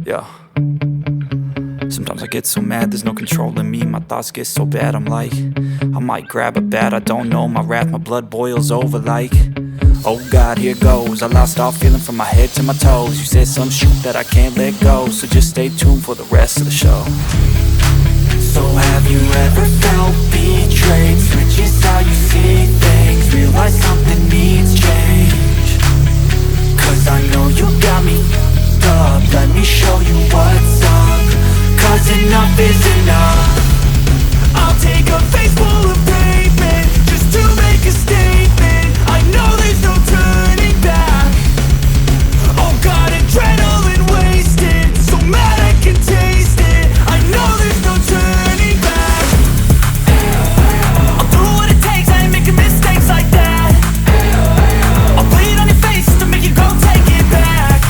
Yeah. Sometimes I get so mad, there's no controlling me. My thoughts get so bad, I'm like, I might grab a bat, I don't know. My wrath, my blood boils over like, oh God, here goes. I lost all feeling from my head to my toes. You said some shit that I can't let go, so just stay tuned for the rest of the show. So have you ever felt betrayed? Switches how you see things, realize something needs change. Cause I know you got me up, let me show you what's up. Cause enough is enough. I'll take a face full of pavement just to make a statement. I know there's no turning back. Oh God, adrenaline wasted, so mad I can taste it. I know there's no turning back. I'll do what it takes, I ain't making mistakes like that. I'll bleed on your face to make you go take it back.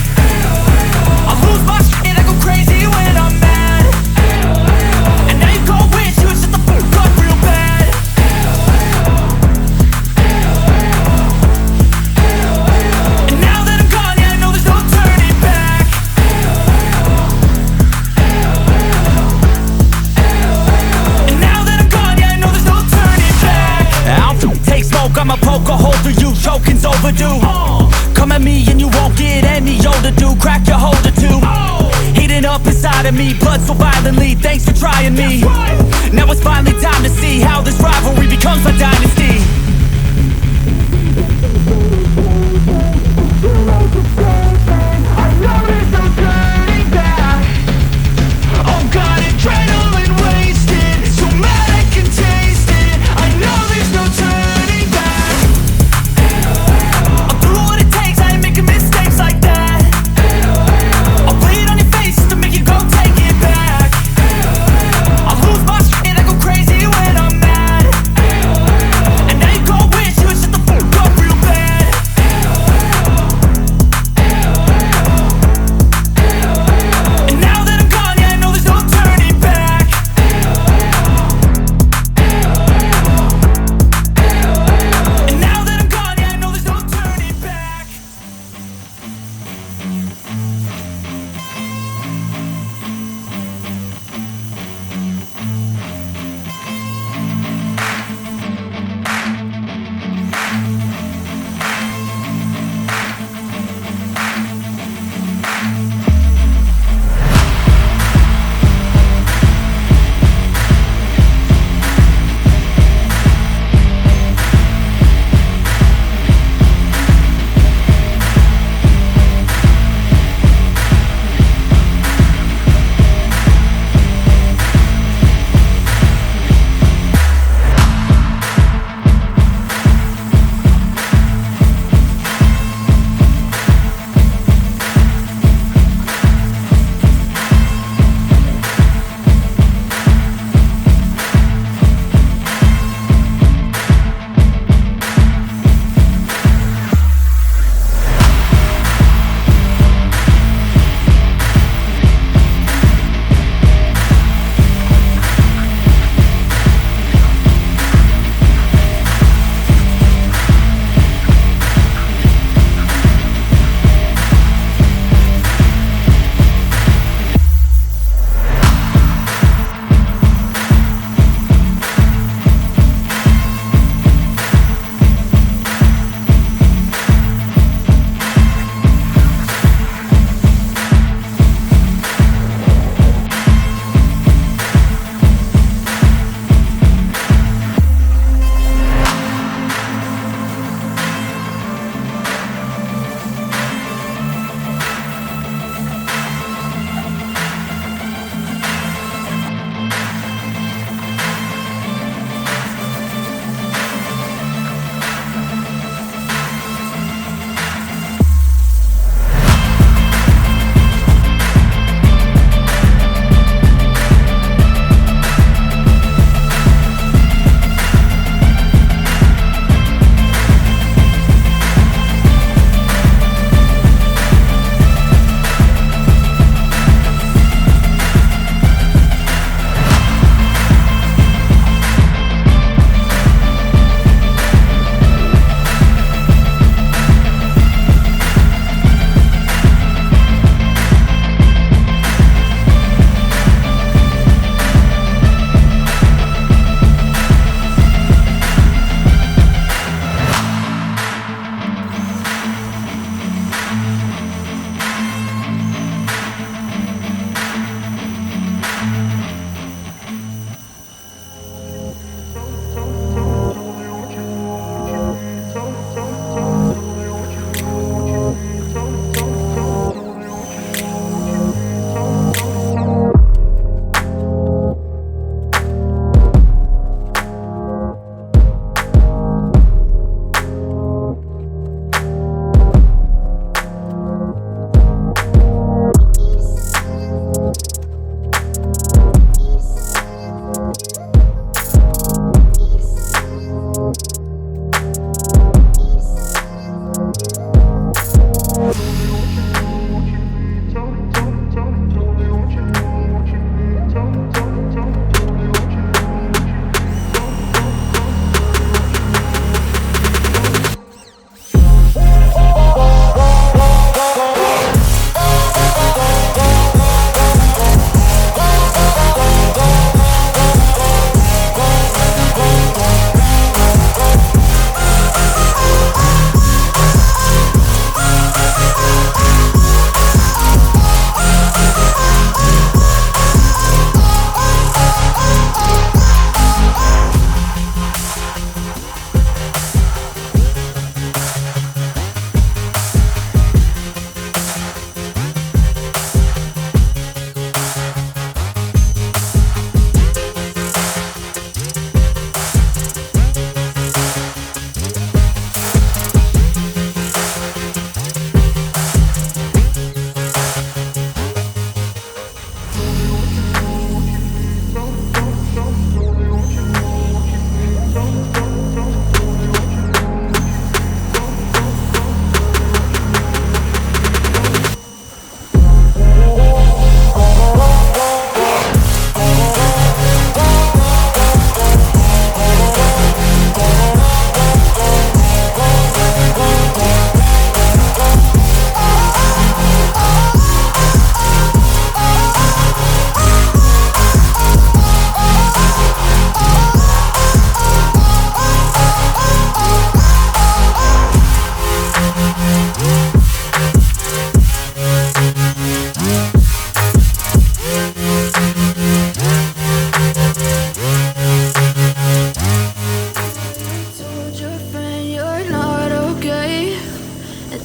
I'll lose my shit, I go crazy when I'm mad. And now you go wish you would shut the fuck up real bad. And now that I'm gone, yeah, I know there's no turning back. And now that I'm gone, yeah, I know there's no turning back. I'll take smoke, I'ma poke a hole through you, choking's overdue. Come at me and you won't get any older, dude. Crack your holder too. Heating up inside of me, blood so violently. Thanks for trying me. Now it's finally time to see how this rivalry becomes a dynasty. I know there's no turning back. Oh God, adrenaline wasted, so mad I can taste it. I know there's no turning back. I'll do what it takes, I ain't making mistakes like that. I'll bleed on your face to make you go take it back. I'll lose my shit, I go crazy when I'm mad. And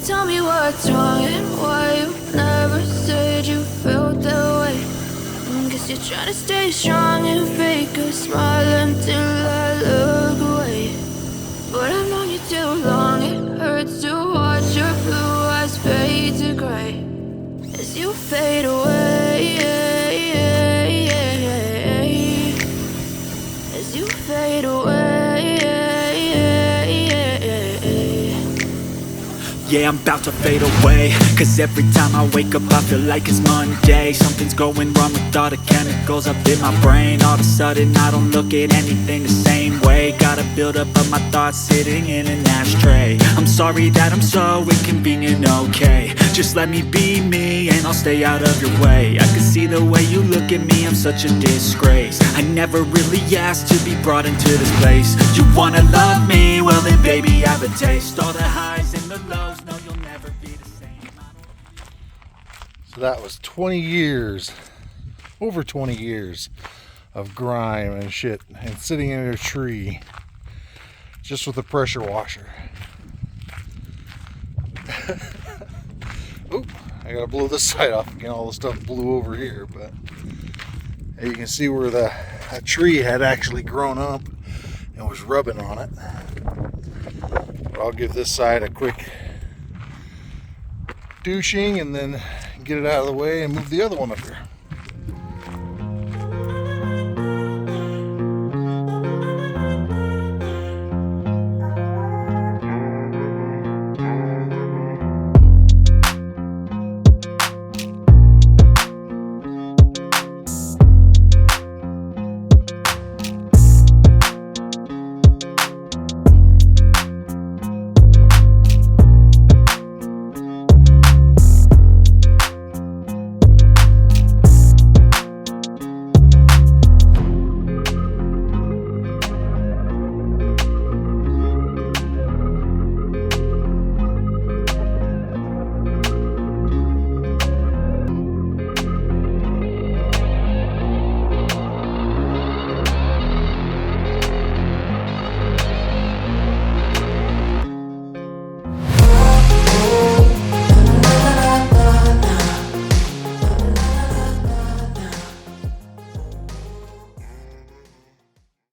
tell me what's wrong and why you never said you felt that way. Guess you're trying to stay strong and fake a smile until I look away. But I've known you too long, it hurts to watch your blue eyes fade to gray as you fade away, as you fade away. Yeah, I'm about to fade away, cause every time I wake up I feel like it's Monday. Something's going wrong with all the chemicals up in my brain. All of a sudden I don't look at anything the same way. Got a buildup of my thoughts sitting in an ashtray. I'm sorry that I'm so inconvenient, okay. Just let me be me and I'll stay out of your way. I can see the way you look at me, I'm such a disgrace. I never really asked to be brought into this place. You wanna love me? Well then baby, have a taste. All the highs and the lows, no, you'll never be the same. So that was 20 years, over 20 years of grime and shit, and sitting in a tree just with a pressure washer. Oop, I gotta blow this side off again. All the stuff blew over here, but you can see where the tree had actually grown up and was rubbing on it. But I'll give this side a quick douching and then get it out of the way and move the other one up here.